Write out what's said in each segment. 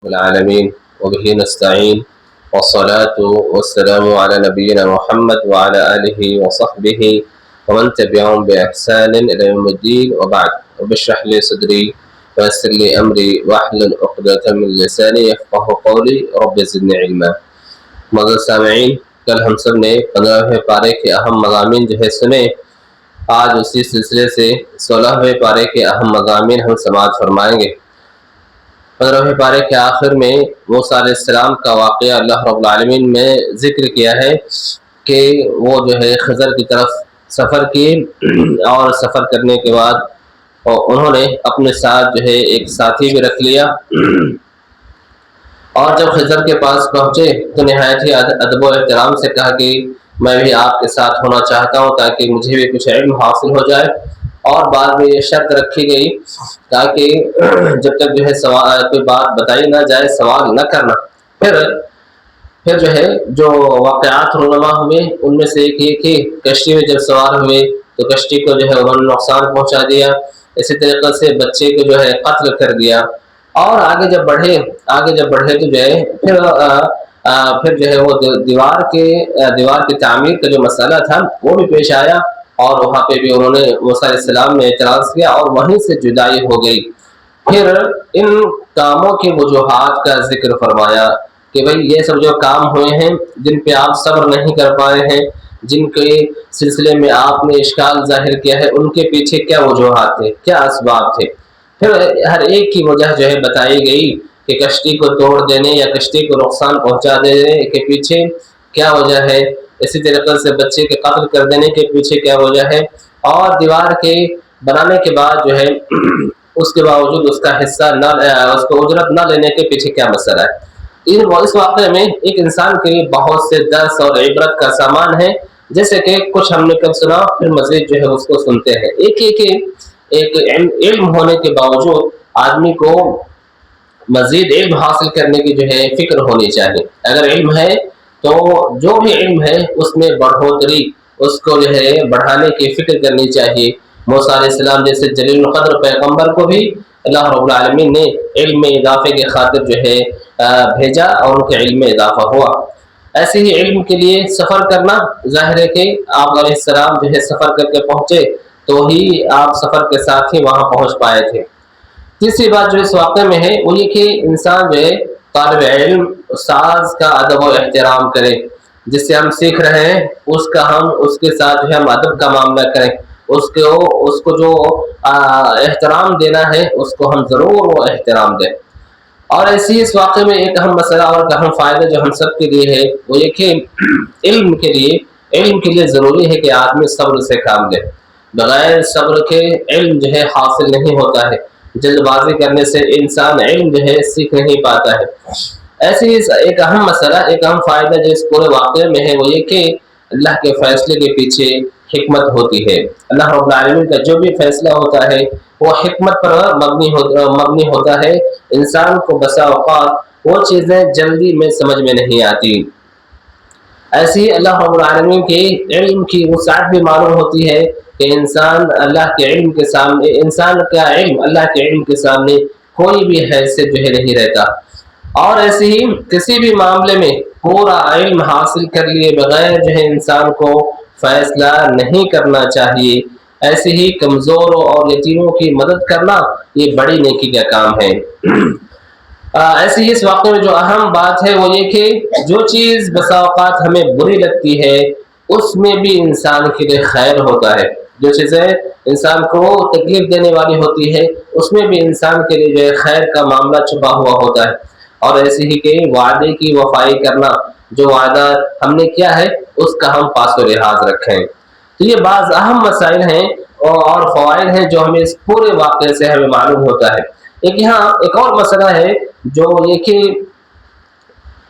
العالمين وبه نستعين والصلاة والسلام على نبينا محمد وعلى آله وصحبه ومن تبعهم بإحسان إلى يوم الدين وبعد رب اشرح لي صدري ويسر لي أمري واحلل عقدة من لساني يفقه قولي رب زدني علما. معزز سامعین، کل ہم سب نے 15ویں پارے کے اہم مضامین جو ہے سنے. آج اسی سلسلے سے 16ویں پارے کے اہم مضامین ہم سماعت فرمائیں گے. 15ویں پارے کے آخر میں موسیٰ علیہ السلام کا واقعہ اللہ رب العالمین نے ذکر کیا ہے کہ وہ جو ہے خضر کی طرف سفر کیے اور سفر کرنے کے بعد انہوں نے اپنے ساتھ جو ہے ایک ساتھی بھی رکھ لیا، اور جب خضر کے پاس پہنچے تو نہایت ہی ادب و احترام سے کہا کہ میں بھی آپ کے ساتھ ہونا چاہتا ہوں تاکہ مجھے بھی کچھ علم حاصل ہو جائے. اور بعد میں یہ شرط رکھی گئی تاکہ جب تک جو ہے کوئی بات بتائی نہ جائے سوال نہ کرنا. پھر جو ہے جو واقعات رونما ہوئے ان میں سے ایک یہ کہ کشتی میں جب سوار ہوئے تو کشتی کو جو ہے انہوں نے نقصان پہنچا دیا. اسی طریقے سے بچے کو جو ہے قتل کر دیا. اور آگے جب بڑھے تو جو ہے پھر جو ہے وہ دیوار کی تعمیر کا جو مسئلہ تھا وہ بھی پیش آیا، اور وہاں پہ بھی انہوں نے موسیٰ علیہ السلام نے اعتراض کیا اور وہیں سے جدائی ہو گئی. پھر ان کاموں کی وجوہات کا ذکر فرمایا کہ بھئی یہ سب جو کام ہوئے ہیں جن پہ آپ صبر نہیں کر پائے ہیں، جن کے سلسلے میں آپ نے اشکال ظاہر کیا ہے، ان کے پیچھے کیا وجوہات تھے، کیا اسباب تھے. پھر ہر ایک کی وجہ جو ہے بتائی گئی کہ کشتی کو توڑ دینے یا کشتی کو نقصان پہنچا دینے کے پیچھے کیا وجہ ہے. اسی طریقے سے بچے کے قتل کر دینے کے پیچھے کیا وجہ ہے، اور دیوار کے بنانے کے بعد جو ہے اس کے باوجود اس کا حصہ اس کو اجرت نہ لینے کے پیچھے کیا مسئلہ ہے. اس واقعے میں ایک انسان کے لیے بہت سے درس اور عبرت کا سامان ہے، جیسے کہ کچھ ہم نے کب سنا، پھر مزید جو ہے اس کو سنتے ہیں. ایک علم ہونے کے باوجود آدمی کو مزید علم حاصل کرنے کی جو ہے فکر ہونی چاہیے. اگر علم ہے تو جو بھی علم ہے اس میں بڑھوتری، اس کو جو ہے بڑھانے کی فکر کرنی چاہیے. موسیٰ علیہ السلام جیسے جلیل القدر پیغمبر کو بھی اللہ رب العالمین نے علم میں اضافے کی خاطر جو ہے بھیجا اور ان کے علم میں اضافہ ہوا. ایسے ہی علم کے لیے سفر کرنا، ظاہر ہے کہ آپ علیہ السلام جو ہے سفر کر کے پہنچے تو ہی آپ سفر کے ساتھ ہی وہاں پہنچ پائے تھے. تیسری بات جو اس واقعے میں ہے وہ یہ کہ انسان جو ہے طالب علم استاذ کا ادب و احترام کرے. جس سے ہم سیکھ رہے ہیں اس کے ساتھ جو ہے ہم ادب کا معاملہ کریں، اس کو جو احترام دینا ہے اس کو ہم ضرور وہ احترام دیں. اور ایسی اس واقعے میں ایک اہم مسئلہ اور اہم فائدہ جو ہم سب کے لیے ہے وہ یہ کہ علم کے لیے ضروری ہے کہ آدمی صبر سے کام لے. بغیر صبر کے علم جو ہے حاصل نہیں ہوتا ہے. جلد بازی کرنے سے انسان علم جو ہے سیکھ نہیں پاتا ہے. ایسے ہی ایک اہم مسئلہ، ایک اہم فائدہ جو اس پورے واقعے میں ہے وہ یہ کہ اللہ کے فیصلے کے پیچھے حکمت ہوتی ہے. اللہ رب العالمین کا جو بھی فیصلہ ہوتا ہے وہ حکمت پر مبنی ہوتا ہے. انسان کو بسا اوقات وہ چیزیں جلدی میں سمجھ میں نہیں آتی. ایسی اللہ رب العالمین کے علم کی وسعت بھی معلوم ہوتی ہے کہ انسان کا علم اللہ کے علم کے سامنے کوئی بھی حیثیت جو ہے نہیں رہتا. اور ایسے ہی کسی بھی معاملے میں پورا علم حاصل کر لیے بغیر جو ہے انسان کو فیصلہ نہیں کرنا چاہیے. ایسے ہی کمزوروں اور یتیموں کی مدد کرنا یہ بڑی نیکی کا کام ہے. ایسے ہی اس واقعے میں جو اہم بات ہے وہ یہ کہ جو چیز بسا اوقات ہمیں بری لگتی ہے اس میں بھی انسان کے لیے خیر ہوتا ہے. جو چیزیں انسان کو تکلیف دینے والی ہوتی ہے اس میں بھی انسان کے لیے جو ہے خیر کا معاملہ چھپا ہوا ہوتا ہے. اور ایسے ہی کہ وعدے کی وفائی کرنا، جو وعدہ ہم نے کیا ہے اس کا ہم پاس و لحاظ رکھیں. تو یہ بعض اہم مسائل ہیں اور فوائد ہیں جو ہمیں اس پورے واقعے سے ہمیں معلوم ہوتا ہے. ایک اور مسئلہ ہے جو یہ کہ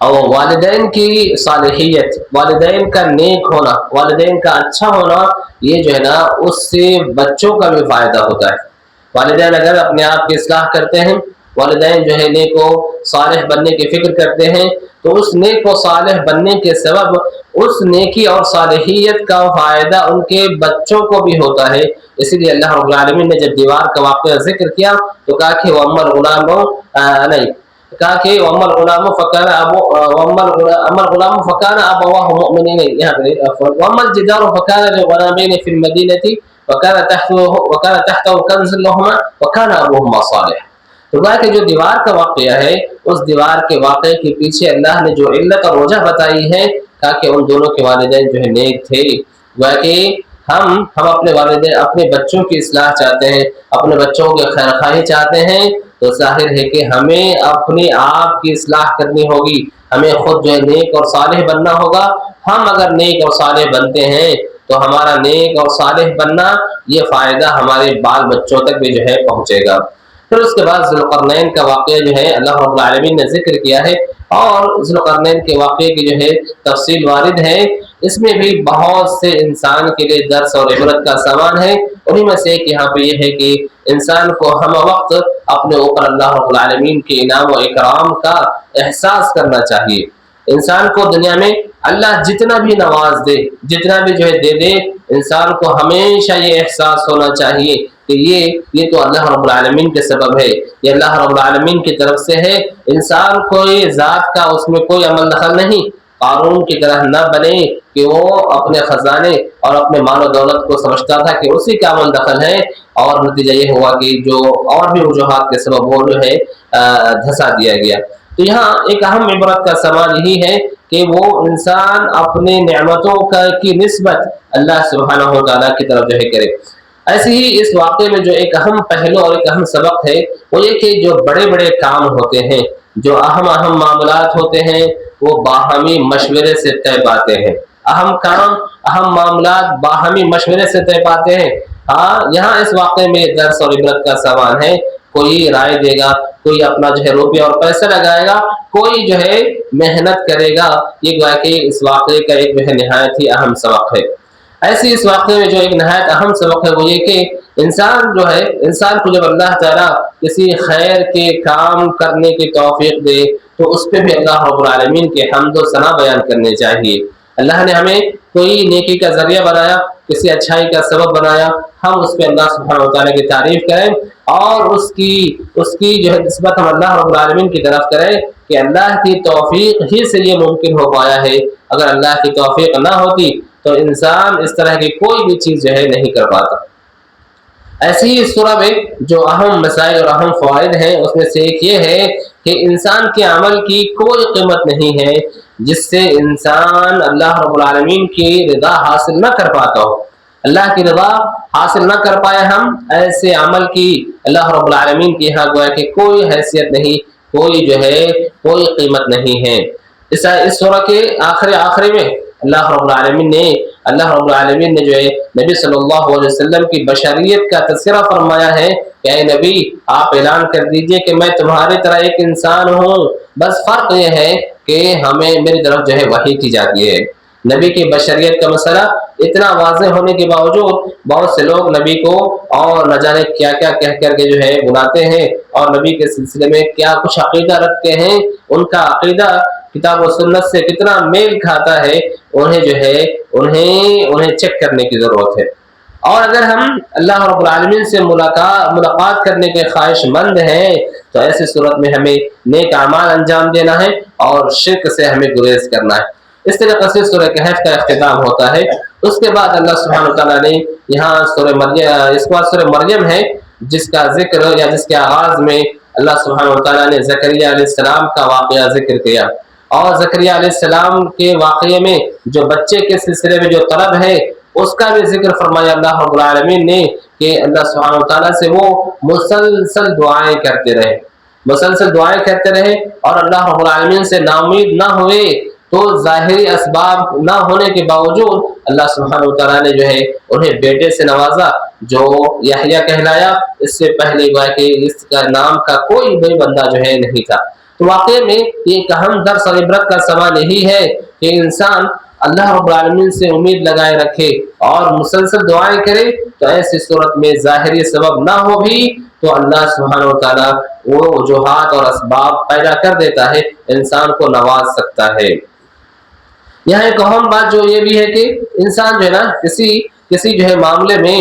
والدین کی صالحیت، والدین کا نیک ہونا، والدین کا اچھا ہونا، یہ جو ہے نا اس سے بچوں کا بھی فائدہ ہوتا ہے. والدین اگر اپنے آپ کی اصلاح کرتے ہیں، والدین جو ہے نیک و صالح بننے کی فکر کرتے ہیں تو اس نیک و صالح بننے کے سبب اس نیکی اور صالحیت کا فائدہ ان کے بچوں کو بھی ہوتا ہے. اسی لیے اللہ رب العالمین نے جب دیوار کا واقعہ ذکر کیا تو کہا کہ وہ امر غلام نہیں کہا کہ وَأَمَّا الْغُلَامُ فَكَانَ أَبَوَاهُ مُؤْمِنَيْنِ یہاں پہ وَأَمَّا الْجِدَارُ فَكَانَ لِغُلَامَيْنِ فِي الْمَدِينَةِ وَكَانَ تَحْتَهُ كَنْزٌ لَهُمَا وَكَانَ أَبُوهُمَا صَالِحًا۔ تو کہ جو دیوار کا واقعہ ہے، اس دیوار کے واقعے کے پیچھے اللہ نے جو علت اور وجہ بتائی ہے، کہا کہ ان دونوں کے والدین جو ہے نیک تھے۔ وہ کہ ہم اپنے والدین اپنے بچوں کی اصلاح چاہتے ہیں، اپنے بچوں کے خیر خواہی چاہتے ہیں، تو ظاہر ہے کہ ہمیں اپنے آپ کی اصلاح کرنی ہوگی، ہمیں خود جو ہے نیک اور صالح بننا ہوگا۔ ہم اگر نیک اور صالح بنتے ہیں تو ہمارا نیک اور صالح بننا یہ فائدہ ہمارے بال بچوں تک بھی جو ہے پہنچے گا۔ پھر اس کے بعد ذوالقرنین کا واقعہ جو ہے اللہ رب العالمین نے ذکر کیا ہے، اور ذوالقرنین کے واقعے کی جو ہے تفصیل وارد ہے، اس میں بھی بہت سے انسان کے لیے درس اور عبرت کا سامان ہے۔ انہیں میں سے ایک یہاں پہ یہ ہے کہ انسان کو ہم وقت اپنے اوپر اللہ رب العالمین کے انعام و اکرام کا احساس کرنا چاہیے۔ انسان کو دنیا میں اللہ جتنا بھی نواز دے، جتنا بھی جو ہے دے دے، انسان کو ہمیشہ یہ احساس ہونا چاہیے کہ یہ تو اللہ رب العالمین کے سبب ہے، یہ اللہ رب العالمین کی طرف سے ہے۔ انسان کوئی ذات کا اس میں کوئی عمل دخل نہیں۔ قارون کی طرح نہ بنے کہ وہ اپنے خزانے اور اپنے مال و دولت کو سمجھتا تھا کہ اسی کا عمل دخل ہے، اور نتیجہ یہ ہوا کہ جو اور بھی وجوہات کے سبب وہ جو ہے دھسا دیا گیا۔ تو یہاں ایک اہم عبرت کا سوال یہی ہے کہ وہ انسان اپنے نعمتوں کی نسبت اللہ سبحانہ و تعالیٰ کی طرف جو ہے کرے۔ ایسے ہی اس واقعے میں جو ایک اہم پہلو اور ایک اہم سبق ہے وہ یہ کہ جو بڑے بڑے کام ہوتے ہیں، جو اہم معاملات ہوتے ہیں، وہ باہمی مشورے سے طے پاتے ہیں۔ اہم کام، اہم معاملات باہمی مشورے سے طے پاتے ہیں۔ ہاں، یہاں اس واقعے میں درس اور عبرت کا سامان ہے۔ کوئی رائے دے گا، کوئی اپنا جو ہے روپیہ اور پیسہ لگائے گا، کوئی جو ہے محنت کرے گا۔ یہ واقعی اس واقعے کا ایک جو ہے نہایت ہی اہم سبق ہے۔ ایسے اس واقعے میں جو ایک نہایت اہم سبق ہے وہ یہ کہ انسان کو جب اللہ تعالیٰ کسی خیر کے کام کرنے کی توفیق دے تو اس پہ بھی اللہ رب العالمین کے حمد و ثنا بیان کرنے چاہیے۔ اللہ نے ہمیں کوئی نیکی کا ذریعہ بنایا، کسی اچھائی کا سبب بنایا، ہم اس پہ اللہ سبحانہ و تعالیٰ کی تعریف کریں، اور اس کی جو ہے نسبت ہم اللہ رب العالمین کی طرف کریں کہ اللہ کی توفیق ہی سے یہ ممکن ہو پایا ہے۔ اگر اللہ کی توفیق نہ ہوتی تو انسان اس طرح کی کوئی بھی چیز جو ہے نہیں کر پاتا۔ ایسے ہی اس سورہ میں جو اہم مسائل اور اہم فوائد ہیں اس میں سے ایک یہ ہے کہ انسان کے عمل کی کوئی قیمت نہیں ہے جس سے انسان اللہ رب العالمین کی رضا حاصل نہ کر پاتا ہو۔ اللہ کی رضا حاصل نہ کر پائے ہم، ایسے عمل کی اللہ رب العالمین کی یہاں گویا کہ کوئی حیثیت نہیں، کوئی جو ہے کوئی قیمت نہیں ہے۔ اس سورہ کے آخری میں اللہ رب العالمین نے جو ہے نبی صلی اللہ علیہ وسلم کی بشریت کا تذکرہ فرمایا ہے کہ اے نبی، آپ اعلان کر دیجئے کہ میں تمہاری طرح ایک انسان ہوں، بس فرق یہ ہے کہ میری طرف جو ہے وحی کی جاتی ہے۔ نبی کی بشریت کا مسئلہ اتنا واضح ہونے کے باوجود بہت سے لوگ نبی کو اور نہ جانے کیا کیا کہہ کر کے جو ہے بلاتے ہیں، اور نبی کے سلسلے میں کیا کچھ عقیدہ رکھتے ہیں، ان کا عقیدہ کتاب و سنت سے کتنا میل کھاتا ہے، انہیں چیک کرنے کی ضرورت ہے۔ اور اگر ہم اللہ رب العالمین سے ملاقات کرنے کے خواہش مند ہیں تو ایسی صورت میں ہمیں نیک اعمال انجام دینا ہے اور شرک سے ہمیں گریز کرنا ہے۔ اس طریقے سے سورہ کہف کا اختتام ہوتا ہے۔ اس کے بعد اللہ سبحانہ وتعالیٰ نے یہاں سورہ مریم ہے جس کا ذکر یا جس کے آغاز میں اللہ سبحانہ وتعالیٰ نے زکریا علیہ السلام کا واقعہ ذکر کیا، اور زکریا علیہ السلام کے واقعے میں جو بچے کے سلسلے میں جو طلب ہے اس کا بھی ذکر فرمایا اللہ رب العالمین نے کہ اللہ سبحانہ وتعالیٰ سے وہ مسلسل دعائیں کرتے رہے اور اللہ رب العالمین سے ناامید نہ ہوئے، تو ظاہری اسباب نہ ہونے کے باوجود اللہ سبحانہ وتعالیٰ نے جو ہے انہیں بیٹے سے نوازا جو یحییٰ کہلایا۔ اس سے پہلے کہ اس کا نام کا کوئی بھی بندہ جو ہے نہیں تھا۔ تو واقعی میں ایک اہم درس اور عبرت کا سوال یہی ہے کہ انسان اللہ رب العالمین سے امید لگائے رکھے اور مسلسل دعائیں کرے، تو ایسی صورت میں ظاہری سبب نہ ہو بھی تو اللہ سبحانہ وتعالیٰ وہ وجوہات اور اسباب پیدا کر دیتا ہے، انسان کو نواز سکتا ہے۔ یہاں ایک اہم بات جو یہ بھی ہے کہ انسان جو ہے نا کسی جو ہے معاملے میں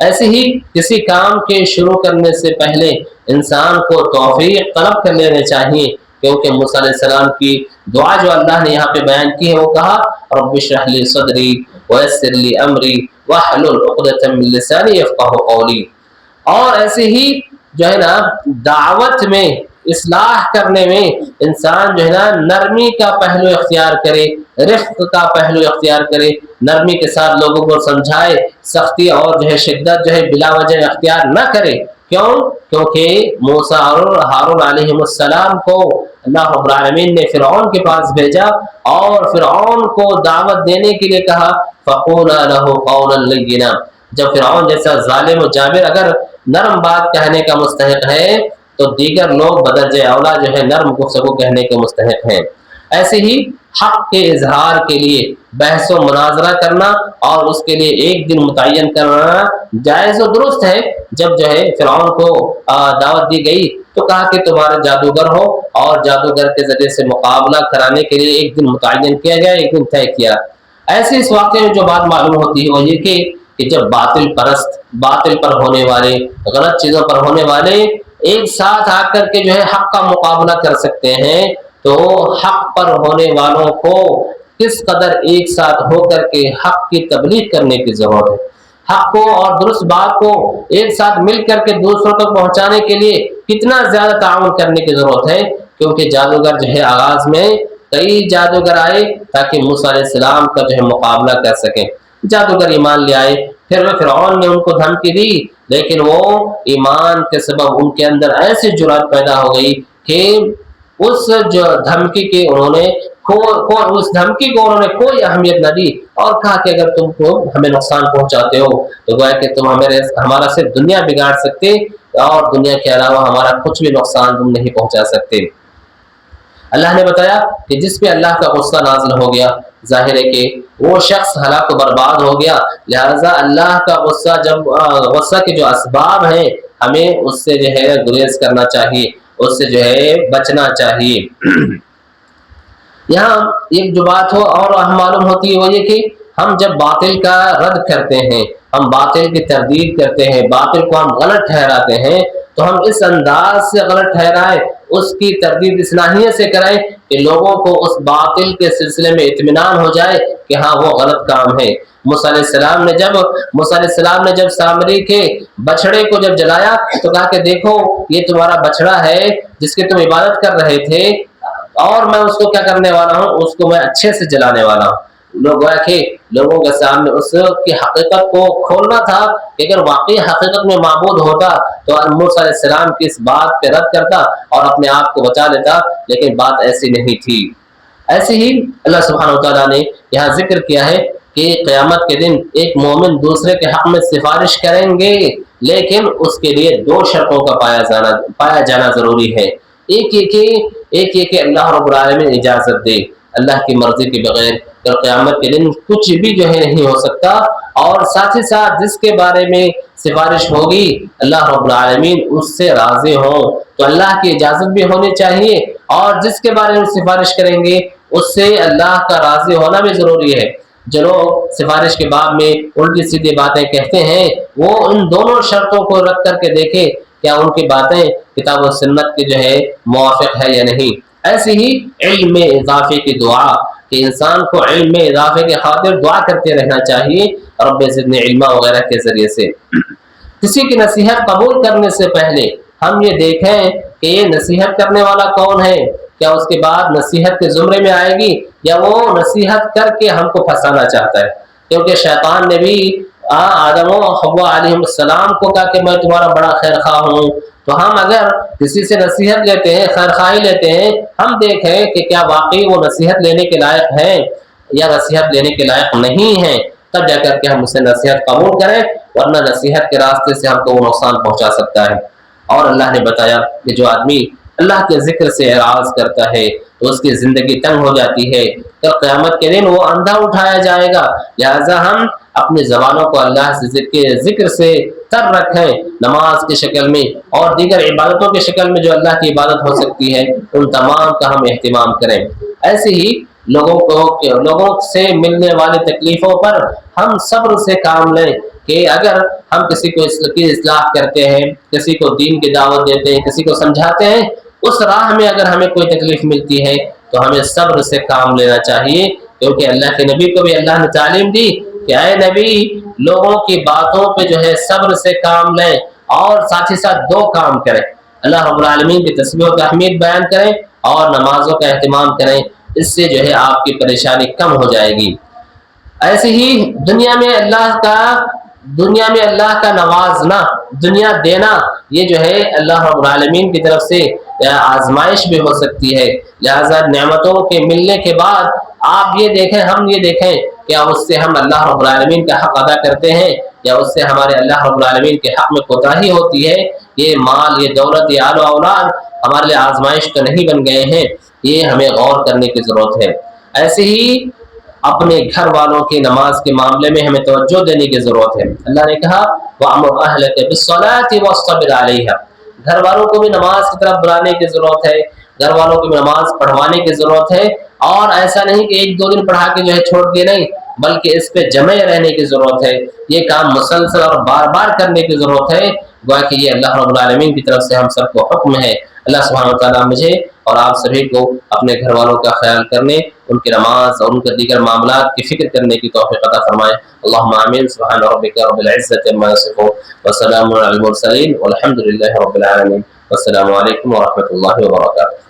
ایسے ہی کسی کام کے شروع کرنے سے پہلے انسان کو توفیق طلب کر لینے چاہیے، کیونکہ موسیٰ علیہ السلام کی دعا جو اللہ نے یہاں پہ بیان کی ہے وہ کہا رب اشرح لی صدری ویسر لی امری واحلل عقدۃ من لسانی یفقہوا قولی۔ اور ایسے ہی جو ہے نا دعوت میں اصلاح کرنے میں انسان جو ہے نا نرمی کا پہلو اختیار کرے، رفق کا پہلو اختیار کرے، نرمی کے ساتھ لوگوں کو سمجھائے، سختی اور جو ہے شدت جو ہے بلا وجہ اختیار نہ کرے۔ کیوں؟ کیونکہ موسیٰ اور ہارون علیہ السلام کو اللہ رب العالمین نے فرعون کے پاس بھیجا اور فرعون کو دعوت دینے کے لیے کہا فَقُولَا لَهُ قَوْلًا لَيِّنًا۔ جب فرعون جیسا ظالم و جابر اگر نرم بات کہنے کا مستحق ہے تو دیگر لوگ بدرجہ اولا جو ہے نرم گفتگو کہنے کے مستحق ہیں۔ ایسے ہی حق کے اظہار کے لیے بحث و مناظرہ کرنا اور اس کے لیے ایک دن متعین کرنا جائز و درست ہے۔ جب جو ہے فرعون کو دعوت دی گئی تو کہا کہ تمہارا جادوگر ہو اور جادوگر کے ذریعے سے مقابلہ کرانے کے لیے ایک دن متعین کیا گیا، ایک دن طے کیا۔ ایسے اس واقعے میں جو بات معلوم ہوتی ہے وہ یہ کہ جب باطل پرست، باطل پر ہونے والے، غلط چیزوں پر ہونے والے ایک ساتھ آ کر کے جو ہے حق کا مقابلہ کر سکتے ہیں تو حق پر ہونے والوں کو کس قدر ایک ساتھ ہو کر کے حق کی تبلیغ کرنے کی ضرورت ہے، حق کو اور درست بات کو ایک ساتھ مل کر کے دوسروں تک پہنچانے کے لیے کتنا زیادہ تعاون کرنے کی ضرورت ہے۔ کیونکہ جادوگر جو ہے آغاز میں کئی جادوگر آئے تاکہ موسیٰ علیہ السلام کا جو ہے مقابلہ کر سکیں، جادوگر ایمان لے آئے، پھر وہ فرعون نے ان کو دھمکی دی لیکن وہ ایمان کے سبب ان کے اندر ایسی جرأت پیدا ہو گئی کہ اس جو دھمکی کے انہوں نے اس دھمکی کو انہوں نے کوئی اہمیت نہ دی اور کہا کہ اگر تم کو ہمیں نقصان پہنچاتے ہو تو گویا کہ تم ہمارا صرف دنیا بگاڑ سکتے اور دنیا کے علاوہ ہمارا کچھ بھی نقصان تم نہیں پہنچا سکتے۔ اللہ نے بتایا کہ جس پہ اللہ کا غصہ نازل ہو گیا ظاہر ہے کہ وہ شخص ہلاک و برباد ہو گیا، لہذا اللہ کا غصہ غصہ کے جو اسباب ہیں ہمیں اس سے جو ہے گریز کرنا چاہیے، اس سے جو ہے بچنا چاہیے۔ یہاں ایک جو بات ہو اور معلوم ہوتی ہے وہ یہ کہ ہم جب باطل کا رد کرتے ہیں، ہم باطل کی تردید کرتے ہیں، باطل کو ہم غلط ٹھہراتے ہیں تو ہم اس انداز سے غلط ٹھہرائیں، اس کی تردید اس ناحیے سے کریں کہ لوگوں کو اس باطل کے سلسلے میں اطمینان ہو جائے کہ ہاں وہ غلط کام ہے۔ موسیٰ علیہ السلام نے جب سامری کے بچڑے کو جب جلایا تو کہا کہ دیکھو یہ تمہارا بچڑا ہے جس کی تم عبادت کر رہے تھے اور میں اس کو کیا کرنے والا ہوں، اس کو میں اچھے سے جلانے والا ہوں۔ لوگوں کے سامنے اس کی حقیقت کو کھولنا تھا کہ اگر واقعی حقیقت میں معبود ہوتا تو موسیٰ علیہ السلام کی اس بات پہ رد کرتا اور اپنے آپ کو بچا لیتا، لیکن بات ایسی نہیں تھی۔ ایسے ہی اللہ سبحانہ وتعالیٰ نے یہاں ذکر کیا ہے کہ قیامت کے دن ایک مومن دوسرے کے حق میں سفارش کریں گے لیکن اس کے لیے دو شرطوں کا پایا جانا ضروری ہے۔ ایک یہ کہ اللہ رب العالمین اجازت دے، اللہ کی مرضی کے بغیر قیامت کے دن کچھ بھی جو ہے نہیں ہو سکتا، اور ساتھ ہی ساتھ جس کے بارے میں سفارش ہوگی اللہ رب العالمین اس سے راضی ہوں تو اللہ کی اجازت بھی ہونی چاہیے، اور جس کے بارے میں سفارش کریں گے اس سے اللہ کا راضی ہونا بھی ضروری ہے۔ جو لوگ سفارش کے باب میں الٹی سیدھی باتیں کہتے ہیں وہ ان دونوں شرطوں کو رکھ کر کے دیکھیں کیا ان کی باتیں کتاب و سنت کے جو ہے موافق ہے یا نہیں۔ ایسے ہی علم میں اضافے کی دعا کہ انسان کو علم میں اضافے کے خاطر دعا کرتے رہنا چاہیے رب زدنی علما وغیرہ کے ذریعے سے۔ کسی کی نصیحت قبول کرنے سے پہلے ہم یہ دیکھیں کہ یہ نصیحت کرنے والا کون ہے، کیا اس کے بعد نصیحت کے زمرے میں آئے گی یا وہ نصیحت کر کے ہم کو پھنسانا چاہتا ہے۔ کیونکہ شیطان نے بھی آدم و حوا علیہ السلام کو کہا کہ میں تمہارا بڑا خیر خواہ ہوں، تو ہم اگر کسی سے نصیحت لیتے ہیں، خیر خواہی لیتے ہیں، ہم دیکھیں کہ کیا واقعی وہ نصیحت لینے کے لائق ہیں یا نصیحت لینے کے لائق نہیں ہیں، تب جا کر کے ہم اسے نصیحت قبول کریں، ورنہ نصیحت کے راستے سے ہم کو وہ نقصان پہنچا سکتا ہے۔ اور اللہ نے بتایا کہ جو آدمی اللہ کے ذکر سے اعراض کرتا ہے تو اس کی زندگی تنگ ہو جاتی ہے، تو قیامت کے دن وہ اندھا اٹھایا جائے گا۔ لہذا ہم اپنی زبانوں کو اللہ سے ذکر سے تر رکھیں، نماز کی شکل میں اور دیگر عبادتوں کی شکل میں جو اللہ کی عبادت ہو سکتی ہے ان تمام کا ہم اہتمام کریں۔ ایسے ہی لوگوں سے ملنے والی تکلیفوں پر ہم صبر سے کام لیں کہ اگر ہم کسی کو کی اصلاح کرتے ہیں، کسی کو دین کی دعوت دیتے ہیں، کسی کو سمجھاتے ہیں، اس راہ میں اگر ہمیں کوئی تکلیف ملتی ہے تو ہمیں صبر سے کام لینا چاہیے، کیونکہ اللہ کے نبی کو بھی اللہ نے تعلیم دی کہ اے نبی، لوگوں کی باتوں پہ جو ہے صبر سے کام لیں اور ساتھ ہی ساتھ دو کام کریں، اللہ رب العالمین کی تسبیح و تحمید بیان کریں اور نمازوں کا اہتمام کریں، اس سے جو ہے آپ کی پریشانی کم ہو جائے گی۔ ایسے ہی دنیا میں اللہ کا نوازنا، دنیا دینا، یہ جو ہے اللہ رب العالمین کی طرف سے آزمائش بھی ہو سکتی ہے، لہذا نعمتوں کے ملنے کے بعد آپ یہ دیکھیں، ہم یہ دیکھیں کیا اس سے ہم اللہ رب العالمین کا حق ادا کرتے ہیں یا اس سے ہمارے اللہ رب العالمین کے حق میں کوتاہی ہوتی ہے۔ یہ مال، یہ دولت، یہ آل و اولاد ہمارے لیے آزمائش کا نہیں بن گئے ہیں، یہ ہمیں غور کرنے کی ضرورت ہے۔ ایسے ہی اپنے گھر والوں کی نماز کے معاملے میں ہمیں توجہ دینے کی ضرورت ہے۔ اللہ نے کہا وَأْمُرْ أَهْلَكَ بِالصَّلَاةِ وَاصْطَبِرْ عَلَيْهَا، گھر والوں کو بھی نماز کی طرف بلانے کی ضرورت ہے، گھر والوں کو بھی نماز پڑھوانے کی ضرورت ہے، اور ایسا نہیں کہ ایک دو دن پڑھا کے جو ہے چھوڑ دیے، نہیں، بلکہ اس پہ جمع رہنے کی ضرورت ہے، یہ کام مسلسل اور بار بار کرنے کی ضرورت ہے، گویا کہ یہ اللہ رب العالمین کی طرف سے ہم سب کو حکم ہے۔ اللہ سبحانہ وتعالیٰ مجھے اور آپ سبھی کو اپنے گھر والوں کا خیال کرنے، ان کی نماز اور ان کے دیگر معاملات کی فکر کرنے کی توفیق عطا فرمائے۔ اللہم آمین۔ سبحان ربک رب العزۃ عما یصفون وسلام علی المرسلین والحمد للہ رب العالمین۔ والسلام علیکم ورحمۃ اللہ وبرکاتہ۔